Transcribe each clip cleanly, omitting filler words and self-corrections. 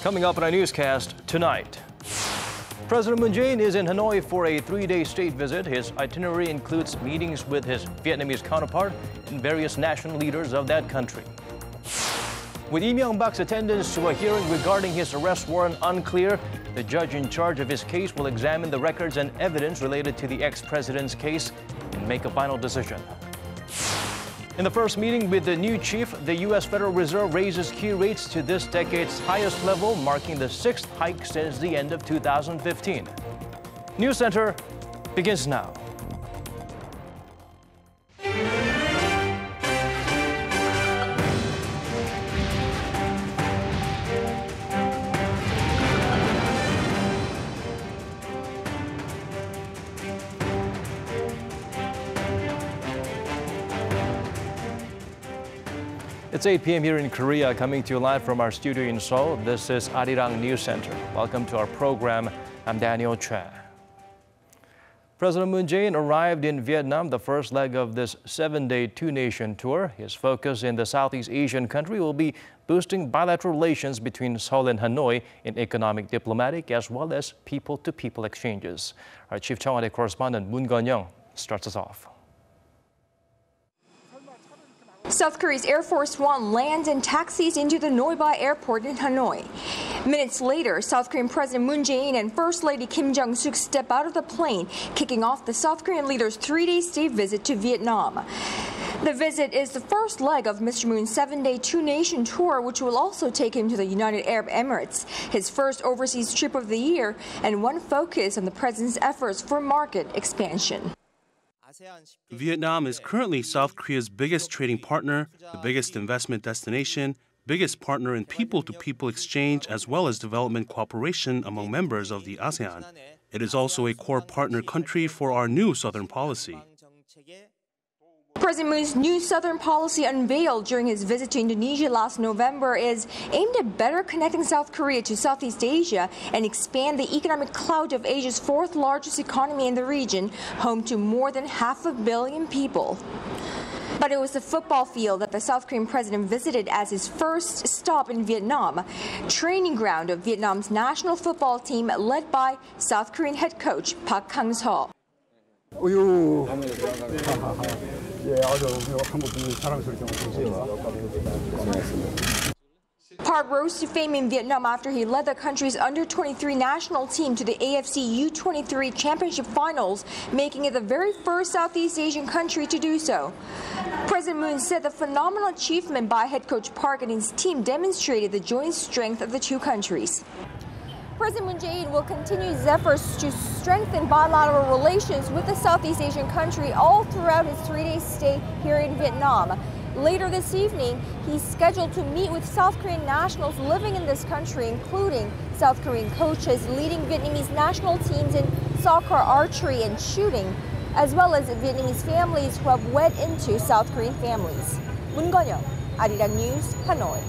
Coming up in our newscast tonight. President Moon Jae-in is in Hanoi for a 3-day state visit. His itinerary includes meetings with his Vietnamese counterpart and various national leaders of that country. With Lee Myung-bak's attendance to a hearing regarding his arrest warrant unclear, the judge in charge of his case will examine the records and evidence related to the ex-president's case and make a final decision. In the first meeting with the new chief, the U.S. Federal Reserve raises key rates to this decade's highest level, marking the 6th hike since the end of 2015. News Center begins now. It's 8 p.m. here in Korea, coming to you live from our studio in Seoul. This is Arirang News Center. Welcome to our program. I'm Daniel Choi. President Moon Jae-in arrived in Vietnam, the first leg of this 7-day two-nation tour. His focus in the Southeast Asian country will be boosting bilateral relations between Seoul and Hanoi in economic, diplomatic, as well as people-to-people exchanges. Our Chief Cheongwade correspondent Moon Gun-young starts us off. South Korea's Air Force One lands and taxis into the Noi-Bai Airport in Hanoi. Minutes later, South Korean President Moon Jae-in and First Lady Kim Jong-suk step out of the plane, kicking off the South Korean leader's 3-day state visit to Vietnam. The visit is the first leg of Mr. Moon's 7-day two-nation tour, which will also take him to the United Arab Emirates, his first overseas trip of the year, and one focus on the president's efforts for market expansion. Vietnam is currently South Korea's biggest trading partner, the biggest investment destination, biggest partner in people-to-people exchange, as well as development cooperation among members of the ASEAN. It is also a core partner country for our new Southern policy. President Moon's new Southern policy unveiled during his visit to Indonesia last November is aimed at better connecting South Korea to Southeast Asia and expand the economic clout of Asia's 4th largest economy in the region, home to more than 500 million people. But it was the football field that the South Korean president visited as his first stop in Vietnam, training ground of Vietnam's national football team led by South Korean head coach Park Hang-seo. Park rose to fame in Vietnam after he led the country's under-23 national team to the AFC U23 Championship Finals, making it the very first Southeast Asian country to do so. President Moon said the phenomenal achievement by head coach Park and his team demonstrated the joint strength of the two countries. President Moon Jae-in will continue his efforts to strengthen bilateral relations with the Southeast Asian country all throughout his 3-day stay here in Vietnam. Later this evening, he's scheduled to meet with South Korean nationals living in this country, including South Korean coaches leading Vietnamese national teams in soccer, archery, and shooting, as well as Vietnamese families who have wed into South Korean families. Moon Gun-young, Arirang News, Hanoi.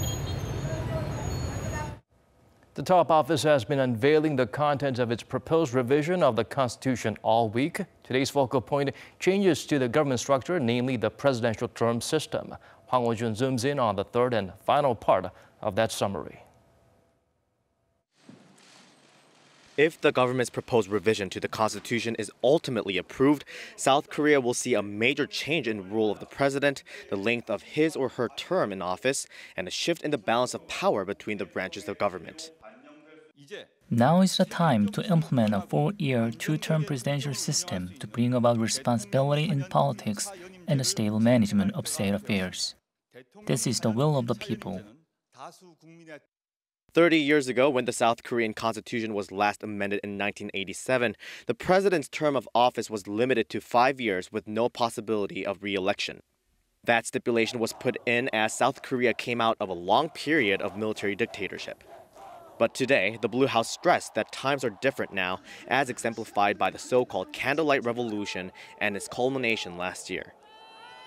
The top office has been unveiling the contents of its proposed revision of the Constitution all week. Today's focal point, changes to the government structure, namely the presidential term system. Hwang Ho-jun zooms in on the third and final part of that summary. If the government's proposed revision to the Constitution is ultimately approved, South Korea will see a major change in the role of the president, the length of his or her term in office, and a shift in the balance of power between the branches of government. Now is the time to implement a 4-year, 2-term presidential system to bring about responsibility in politics and a stable management of state affairs. This is the will of the people. 30 years ago, when the South Korean Constitution was last amended in 1987, the president's term of office was limited to 5 years with no possibility of re-election. That stipulation was put in as South Korea came out of a long period of military dictatorship. But today, the Blue House stressed that times are different now, as exemplified by the so-called Candlelight Revolution and its culmination last year.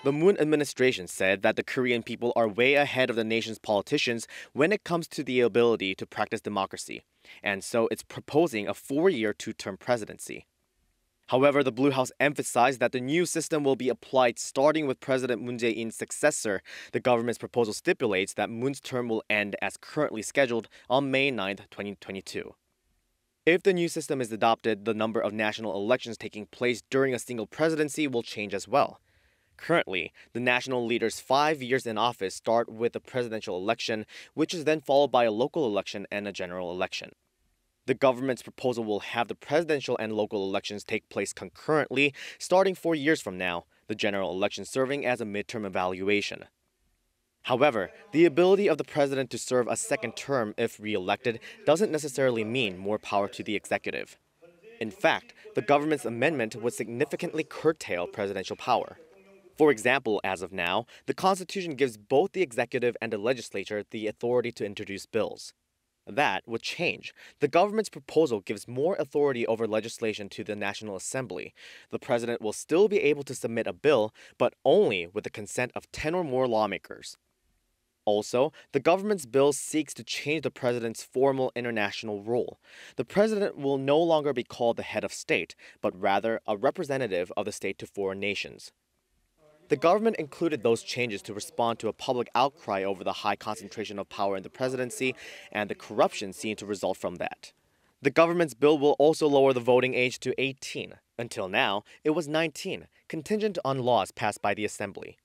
The Moon administration said that the Korean people are way ahead of the nation's politicians when it comes to the ability to practice democracy, and so it's proposing a 4-year, 2-term presidency. However, the Blue House emphasized that the new system will be applied starting with President Moon Jae-in's successor. The government's proposal stipulates that Moon's term will end as currently scheduled on May 9, 2022. If the new system is adopted, the number of national elections taking place during a single presidency will change as well. Currently, the national leader's 5 years in office start with a presidential election, which is then followed by a local election and a general election. The government's proposal will have the presidential and local elections take place concurrently, starting 4 years from now, the general election serving as a midterm evaluation. However, the ability of the president to serve a second term if re-elected doesn't necessarily mean more power to the executive. In fact, the government's amendment would significantly curtail presidential power. For example, as of now, the Constitution gives both the executive and the legislature the authority to introduce bills. That would change. The government's proposal gives more authority over legislation to the National Assembly. The president will still be able to submit a bill, but only with the consent of 10 or more lawmakers. Also, the government's bill seeks to change the president's formal international role. The president will no longer be called the head of state, but rather a representative of the state to foreign nations. The government included those changes to respond to a public outcry over the high concentration of power in the presidency and the corruption seen to result from that. The government's bill will also lower the voting age to 18. Until now, it was 19, contingent on laws passed by the Assembly.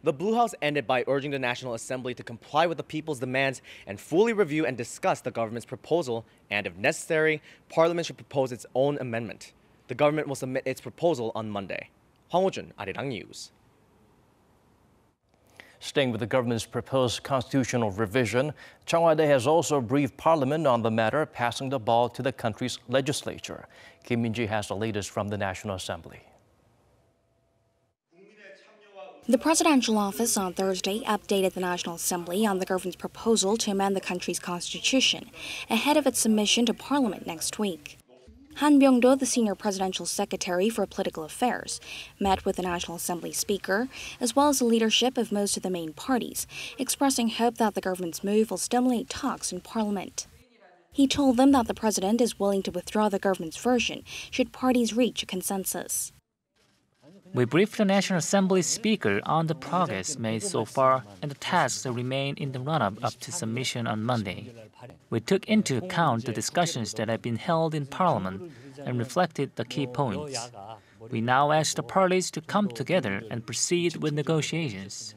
The Blue House ended by urging the National Assembly to comply with the people's demands and fully review and discuss the government's proposal, and if necessary, Parliament should propose its own amendment. The government will submit its proposal on Monday. Hwang Ho-jun, Arirang News. Staying with the government's proposed constitutional revision, Chung Hwa-dae has also briefed Parliament on the matter, passing the ball to the country's legislature. Kim Min-ji has the latest from the National Assembly. The presidential office on Thursday updated the National Assembly on the government's proposal to amend the country's constitution ahead of its submission to Parliament next week. Han Byung-do, the senior presidential secretary for political affairs, met with the National Assembly Speaker, as well as the leadership of most of the main parties, expressing hope that the government's move will stimulate talks in Parliament. He told them that the president is willing to withdraw the government's version should parties reach a consensus. We briefed the National Assembly Speaker on the progress made so far and the tasks that remain in the run-up to submission on Monday. We took into account the discussions that have been held in Parliament and reflected the key points. We now ask the parties to come together and proceed with negotiations.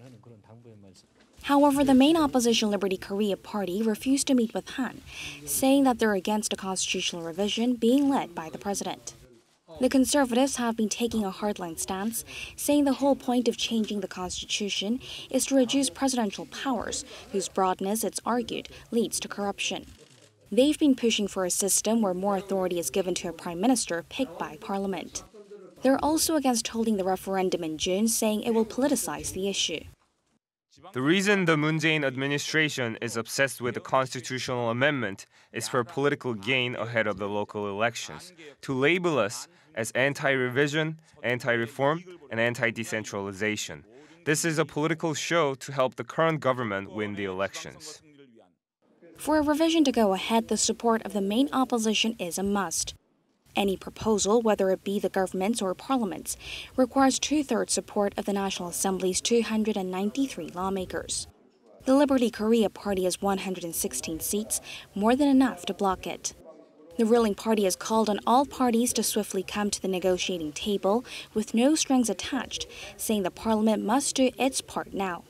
However, the main opposition Liberty Korea party refused to meet with Han, saying that they're against a constitutional revision being led by the president. The conservatives have been taking a hardline stance, saying the whole point of changing the constitution is to reduce presidential powers, whose broadness, it's argued, leads to corruption. They've been pushing for a system where more authority is given to a prime minister picked by parliament. They're also against holding the referendum in June, saying it will politicize the issue. The reason the Moon Jae-in administration is obsessed with the constitutional amendment is for political gain ahead of the local elections, to label us as anti-revision, anti-reform, and anti-decentralization. This is a political show to help the current government win the elections. For a revision to go ahead, the support of the main opposition is a must. Any proposal, whether it be the government's or parliament's, requires 2/3 support of the National Assembly's 293 lawmakers. The Liberty Korea party has 116 seats, more than enough to block it. The ruling party has called on all parties to swiftly come to the negotiating table with no strings attached, saying the parliament must do its part now.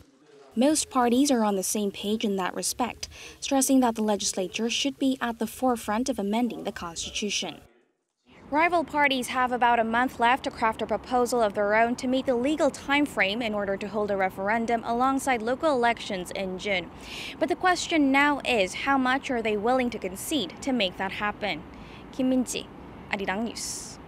Most parties are on the same page in that respect, stressing that the legislature should be at the forefront of amending the constitution. Rival parties have about a month left to craft a proposal of their own to meet the legal time frame in order to hold a referendum alongside local elections in June. But the question now is, how much are they willing to concede to make that happen? Kim Min-ji, Arirang News.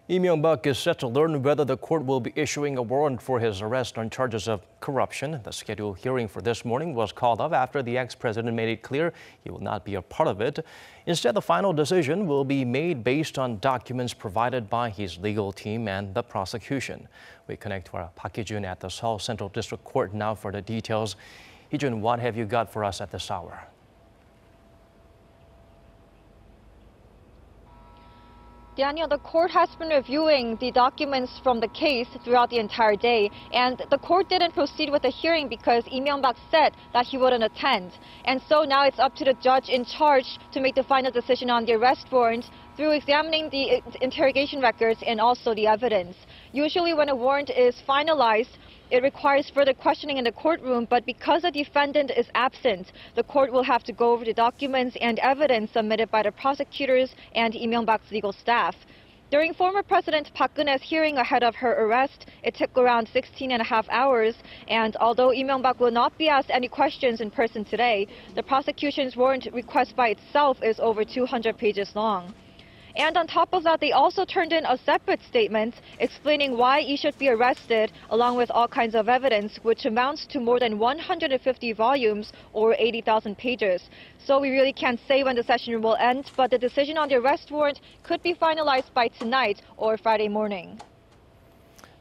Lee Myung-bak is set to learn whether the court will be issuing a warrant for his arrest on charges of corruption. The scheduled hearing for this morning was called off after the ex-president made it clear he will not be a part of it. Instead, the final decision will be made based on documents provided by his legal team and the prosecution. We connect to our Park Hee-jun at the Seoul Central District Court now for the details. Hee-jun, what have you got for us at this hour? Daniel, the court has been reviewing the documents from the case throughout the entire day, and the court didn't proceed with the hearing because Lee Myung-bak said that he wouldn't attend. And so now it's up to the judge in charge to make the final decision on the arrest warrant through examining the interrogation records and also the evidence. Usually when a warrant is finalized, it requires further questioning in the courtroom, but because the defendant is absent, the court will have to go over the documents and evidence submitted by the prosecutors and Lee Myung-bak's legal staff. During former President Park Geun-hye's hearing ahead of her arrest, it took around 16.5 hours, and although Lee Myung-bak will not be asked any questions in person today, the prosecution's warrant request by itself is over 200 pages long. And on top of that, they also turned in a separate statement explaining why he should be arrested, along with all kinds of evidence, which amounts to more than 150 volumes or 80,000 pages. So we really can't say when the session will end, but the decision on the arrest warrant could be finalized by tonight or Friday morning.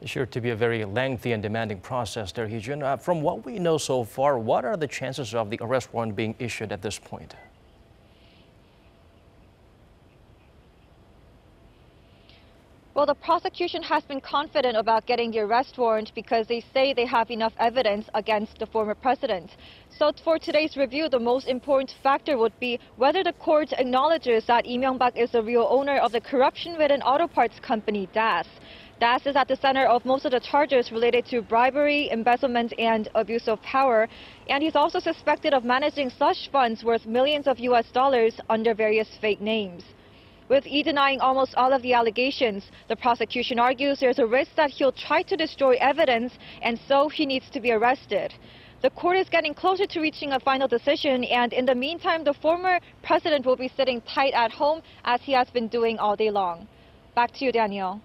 It's sure to be a very lengthy and demanding process there, Hee-jun. From what we know so far, what are the chances of the arrest warrant being issued at this point? Well, the prosecution has been confident about getting the arrest warrant because they say they have enough evidence against the former president. So for today's review, the most important factor would be whether the court acknowledges that Lee Myung-bak is the real owner of the corruption-ridden auto parts company DAS. DAS is at the center of most of the charges related to bribery, embezzlement, and abuse of power. And he's also suspected of managing slush funds worth millions of US dollars under various fake names. With Lee denying almost all of the allegations, the prosecution argues there's a risk that he'll try to destroy evidence, and so he needs to be arrested. The court is getting closer to reaching a final decision, and in the meantime, the former president will be sitting tight at home as he has been doing all day long. Back to you, Daniel.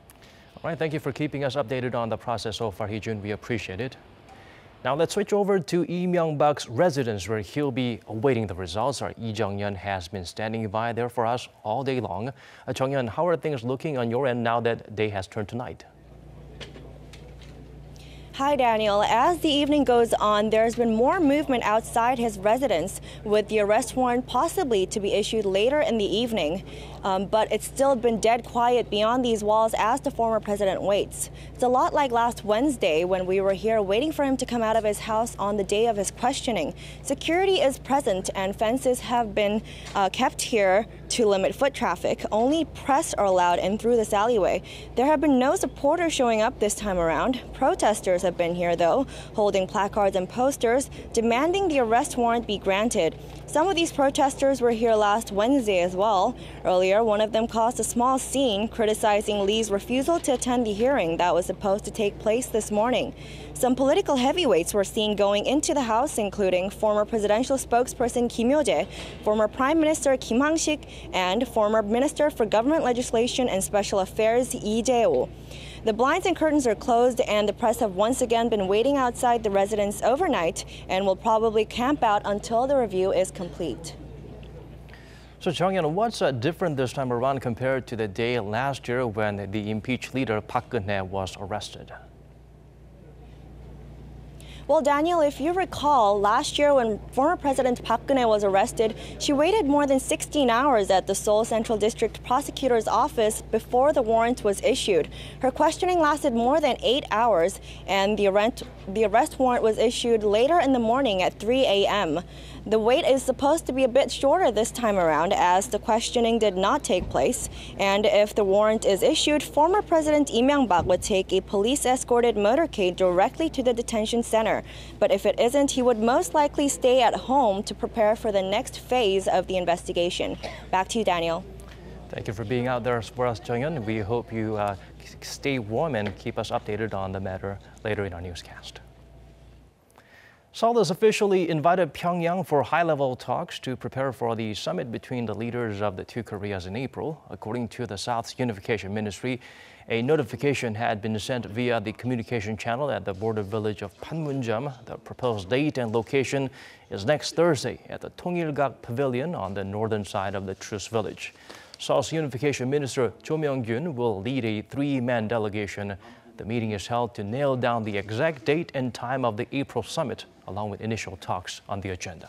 All right, thank you for keeping us updated on the process so far, Hee-jun. We appreciate it. Now let's switch over to Lee Myung-bak's residence where he'll be awaiting the results. Our Lee Jung-yeon has been standing by there for us all day long. Jung-yeon, how are things looking on your end now that day has turned to night? Hi, Daniel. As the evening goes on, there's been more movement outside his residence, with the arrest warrant possibly to be issued later in the evening. But it's still been dead quiet beyond these walls as the former president waits. It's a lot like last Wednesday when we were here waiting for him to come out of his house on the day of his questioning. Security is present and fences have been kept here to limit foot traffic. Only press are allowed in through this alleyway. There have been no supporters showing up this time around. Protesters have been here, though, holding placards and posters demanding the arrest warrant be granted. Some of these protesters were here last Wednesday as well. Earlier, one of them caused a small scene, criticizing Lee's refusal to attend the hearing that was supposed to take place this morning. Some political heavyweights were seen going into the House, including former presidential spokesperson Kim Yo-jae, former Prime Minister Kim Hang-sik, and former Minister for Government Legislation and Special Affairs Lee Jae-woo. The blinds and curtains are closed, and the press have once again been waiting outside the residence overnight and will probably camp out until the review is complete. So, Jung-yeon, what's different this time around compared to the day last year when the impeached leader Park Geun-hye was arrested? Well, Daniel, if you recall, last year when former President Park Geun-hye was arrested, she waited more than 16 hours at the Seoul Central District Prosecutor's office before the warrant was issued. Her questioning lasted more than 8 hours, and the arrest warrant was issued later in the morning at 3 a.m. The wait is supposed to be a bit shorter this time around, as the questioning did not take place. And if the warrant is issued, former President Lee Myung-bak would take a police-escorted motorcade directly to the detention center. But if it isn't, he would most likely stay at home to prepare for the next phase of the investigation. Back to you, Daniel. Thank you for being out there for us, Jung-yeon. We hope you stay warm and keep us updated on the matter later in our newscast. Seoul has officially invited Pyongyang for high-level talks to prepare for the summit between the leaders of the two Koreas in April. According to the South's Unification Ministry, a notification had been sent via the communication channel at the border village of Panmunjom. The proposed date and location is next Thursday at the Tongil-gak Pavilion on the northern side of the truce village. Seoul's Unification Minister Cho Myung-gyun will lead a three-man delegation. The meeting is held to nail down the exact date and time of the April summit, along with initial talks on the agenda.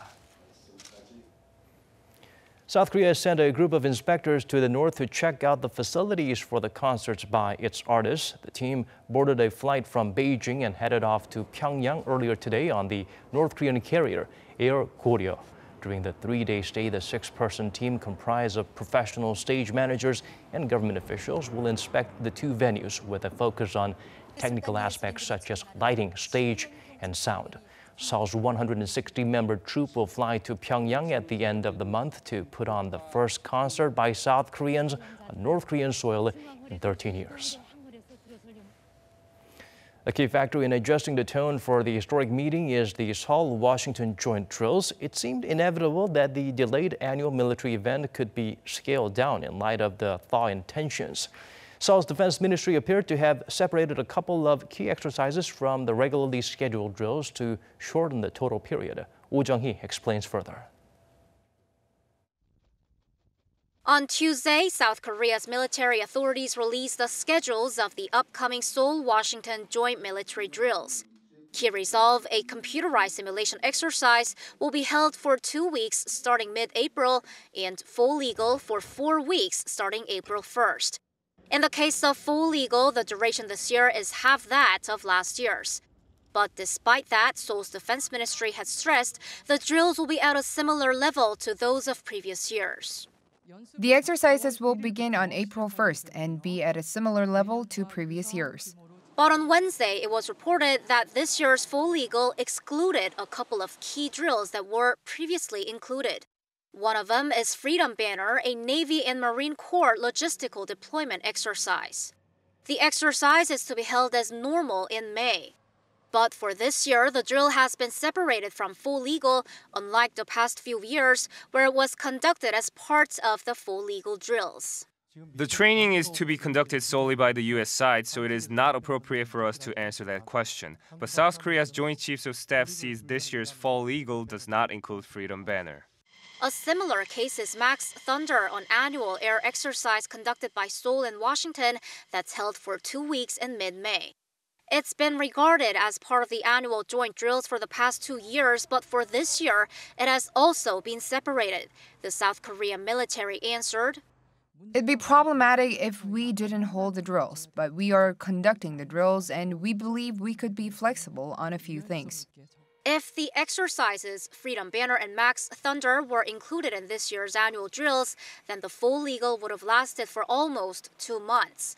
South Korea has sent a group of inspectors to the north to check out the facilities for the concerts by its artists. The team boarded a flight from Beijing and headed off to Pyongyang earlier today on the North Korean carrier Air Koryo. During the three-day stay, the six-person team comprised of professional stage managers and government officials will inspect the two venues with a focus on technical aspects such as lighting, stage, and sound. Seoul's 160-member troupe will fly to Pyongyang at the end of the month to put on the first concert by South Koreans on North Korean soil in 13 years. A key factor in adjusting the tone for the historic meeting is the Seoul-Washington joint drills. It seemed inevitable that the delayed annual military event could be scaled down in light of the thaw-in tensions. Seoul's defense ministry appeared to have separated a couple of key exercises from the regularly scheduled drills to shorten the total period. Oh Jung-hee explains further. On Tuesday, South Korea's military authorities released the schedules of the upcoming Seoul-Washington joint military drills. Key Resolve, a computerized simulation exercise, will be held for 2 weeks starting mid-April and Full Eagle for 4 weeks starting April 1st. In the case of Full Eagle, the duration this year is half that of last year's. But despite that, Seoul's defense ministry has stressed the drills will be at a similar level to those of previous years. The exercises will begin on April 1st and be at a similar level to previous years. But on Wednesday, it was reported that this year's Full Eagle excluded a couple of key drills that were previously included. One of them is Freedom Banner, a Navy and Marine Corps logistical deployment exercise. The exercise is to be held as normal in May. But for this year, the drill has been separated from Full Eagle, unlike the past few years, where it was conducted as parts of the Full Eagle drills. The training is to be conducted solely by the U.S. side, so it is not appropriate for us to answer that question. But South Korea's Joint Chiefs of Staff sees this year's Full Eagle does not include Freedom Banner. A similar case is Max Thunder, an annual air exercise conducted by Seoul and Washington that's held for 2 weeks in mid-May. It's been regarded as part of the annual joint drills for the past 2 years, but for this year, it has also been separated. The South Korean military answered, "It'd be problematic if we didn't hold the drills, but we are conducting the drills and we believe we could be flexible on a few things." If the exercises, Freedom Banner and Max Thunder, were included in this year's annual drills, then the Full Eagle would have lasted for almost 2 months.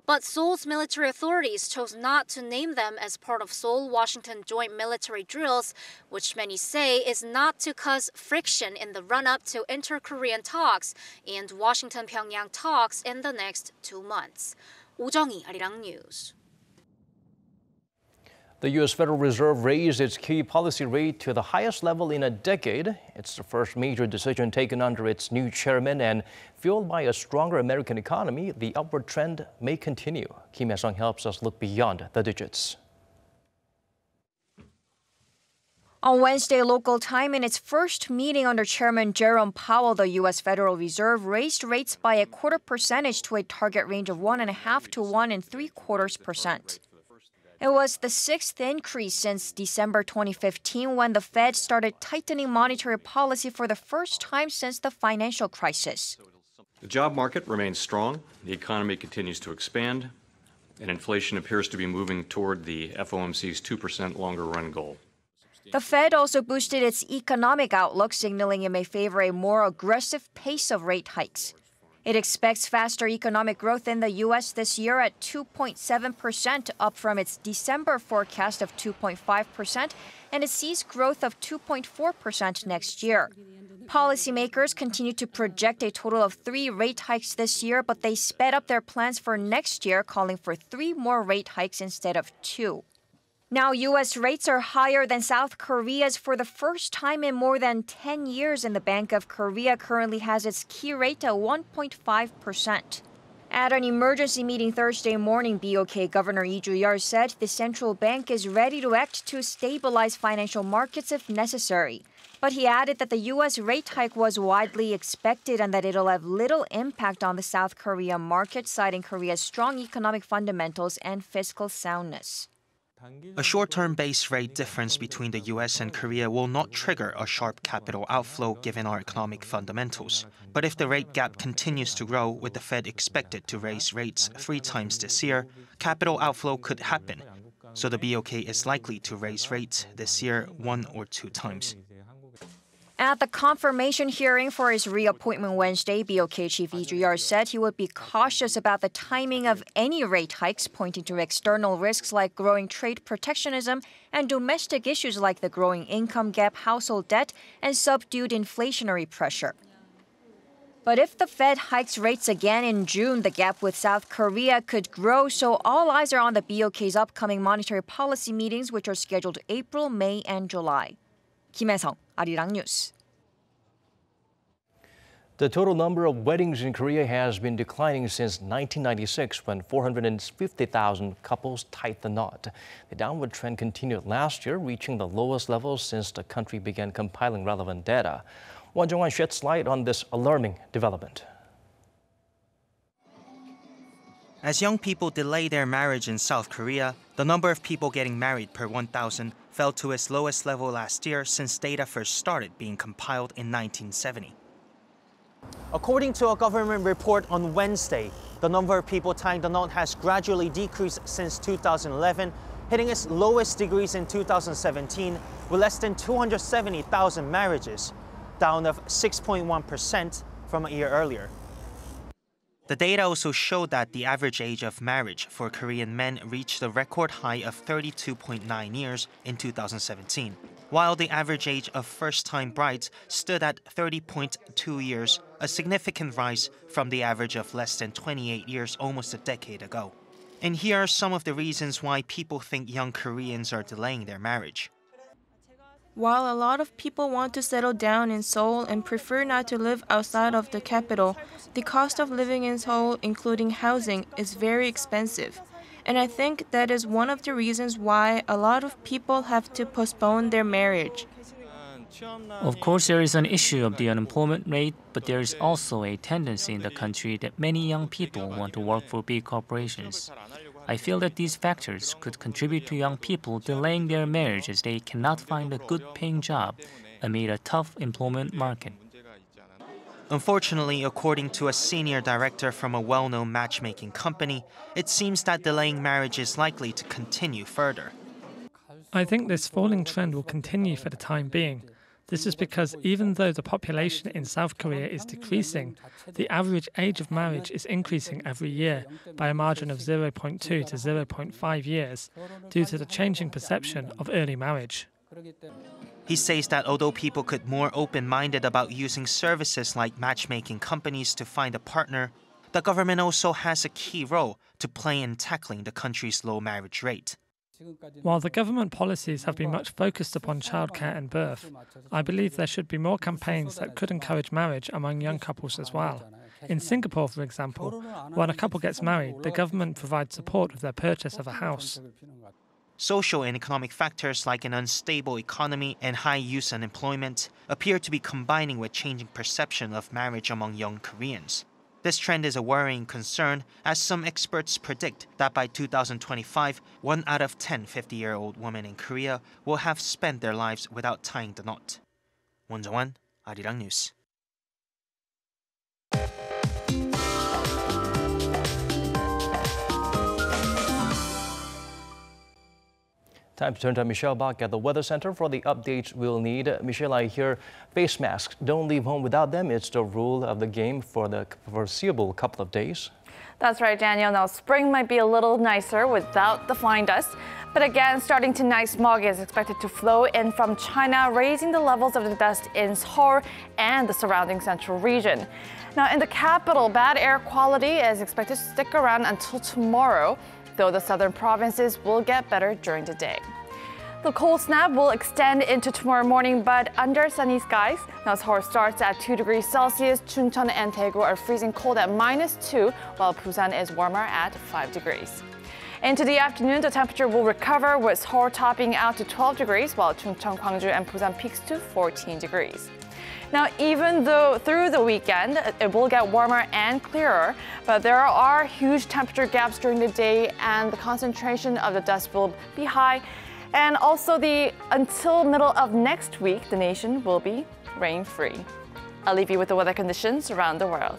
But Seoul's military authorities chose not to name them as part of Seoul-Washington joint military drills, which many say is not to cause friction in the run-up to inter-Korean talks and Washington-Pyongyang talks in the next 2 months. Oh Jung-hee, Arirang News. The U.S. Federal Reserve raised its key policy rate to the highest level in a decade. It's the first major decision taken under its new chairman, and fueled by a stronger American economy, the upward trend may continue. Kim Hye-sung helps us look beyond the digits. On Wednesday local time, in its first meeting under Chairman Jerome Powell, the U.S. Federal Reserve raised rates by a 0.25% to a target range of 1.5 to 1.75%. It was the 6th increase since December 2015, when the Fed started tightening monetary policy for the first time since the financial crisis. The job market remains strong, the economy continues to expand, and inflation appears to be moving toward the FOMC's 2% longer-run goal. The Fed also boosted its economic outlook, signaling it may favor a more aggressive pace of rate hikes. It expects faster economic growth in the U.S. this year at 2.7%, up from its December forecast of 2.5%, and it sees growth of 2.4% next year. Policymakers continue to project a total of 3 rate hikes this year, but they sped up their plans for next year, calling for 3 more rate hikes instead of 2. Now, U.S. rates are higher than South Korea's for the first time in more than 10 years, and the Bank of Korea currently has its key rate at 1.5%. At an emergency meeting Thursday morning, BOK Governor Lee Ju-yeol said the central bank is ready to act to stabilize financial markets if necessary. But he added that the U.S. rate hike was widely expected and that it'll have little impact on the South Korean market, citing Korea's strong economic fundamentals and fiscal soundness. A short-term base rate difference between the U.S. and Korea will not trigger a sharp capital outflow given our economic fundamentals. But if the rate gap continues to grow, with the Fed expected to raise rates 3 times this year, capital outflow could happen. So the BOK is likely to raise rates this year 1 or 2 times. At the confirmation hearing for his reappointment Wednesday, BOK Chief Lee Ju-yeol said he would be cautious about the timing of any rate hikes, pointing to external risks like growing trade protectionism and domestic issues like the growing income gap, household debt, and subdued inflationary pressure. But if the Fed hikes rates again in June, the gap with South Korea could grow, so all eyes are on the BOK's upcoming monetary policy meetings, which are scheduled April, May, and July. Kim Hae-sung, Arirang News. The total number of weddings in Korea has been declining since 1996, when 450,000 couples tied the knot. The downward trend continued last year, reaching the lowest level since the country began compiling relevant data. Won Jung-hwan sheds light on this alarming development. As young people delay their marriage in South Korea, the number of people getting married per 1,000 fell to its lowest level last year since data first started being compiled in 1970. According to a government report on Wednesday, the number of people tying the knot has gradually decreased since 2011, hitting its lowest degrees in 2017 with less than 270,000 marriages, down of 6.1% from a year earlier. The data also showed that the average age of marriage for Korean men reached a record high of 32.9 years in 2017, while the average age of first-time brides stood at 30.2 years, a significant rise from the average of less than 28 years almost a decade ago. And here are some of the reasons why people think young Koreans are delaying their marriage. While a lot of people want to settle down in Seoul and prefer not to live outside of the capital, the cost of living in Seoul, including housing, is very expensive. And I think that is one of the reasons why a lot of people have to postpone their marriage. Of course, there is an issue of the unemployment rate, but there is also a tendency in the country that many young people want to work for big corporations. I feel that these factors could contribute to young people delaying their marriage as they cannot find a good-paying job amid a tough employment market. Unfortunately, according to a senior director from a well-known matchmaking company, it seems that delaying marriage is likely to continue further. I think this falling trend will continue for the time being. This is because even though the population in South Korea is decreasing, the average age of marriage is increasing every year by a margin of 0.2 to 0.5 years due to the changing perception of early marriage. He says that although people could more open-minded about using services like matchmaking companies to find a partner, the government also has a key role to play in tackling the country's low marriage rate. While the government policies have been much focused upon childcare and birth, I believe there should be more campaigns that could encourage marriage among young couples as well. In Singapore, for example, when a couple gets married, the government provides support with their purchase of a house. Social and economic factors like an unstable economy and high youth unemployment appear to be combining with changing perception of marriage among young Koreans. This trend is a worrying concern, as some experts predict that by 2025, 1 out of 10 50-year-old women in Korea will have spent their lives without tying the knot. Won Jung-hwan, Arirang News. Time to turn to Michelle Bach at the Weather Center for the updates we'll need. Michelle, I hear face masks. Don't leave home without them. It's the rule of the game for the foreseeable couple of days. That's right, Daniel. Now, spring might be a little nicer without the flying dust. But again, starting tonight, smog is expected to flow in from China, raising the levels of the dust in Seoul and the surrounding central region. Now, in the capital, bad air quality is expected to stick around until tomorrow, though the southern provinces will get better during the day. The cold snap will extend into tomorrow morning, but under sunny skies. Now Seoul starts at 2 degrees Celsius. Chuncheon and Daegu are freezing cold at -2, while Busan is warmer at 5 degrees. Into the afternoon, the temperature will recover, with Seoul topping out to 12 degrees, while Chungcheon, Gwangju, and Busan peaks to 14 degrees. Now, even though through the weekend it will get warmer and clearer, but there are huge temperature gaps during the day, and the concentration of the dust will be high. And also, until middle of next week, the nation will be rain-free. I'll leave you with the weather conditions around the world.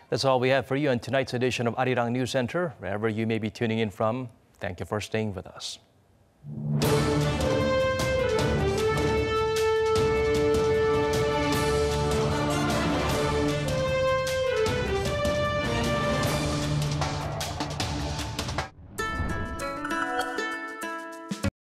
That's all we have for you on tonight's edition of Arirang News Center. Wherever you may be tuning in from, thank you for staying with us.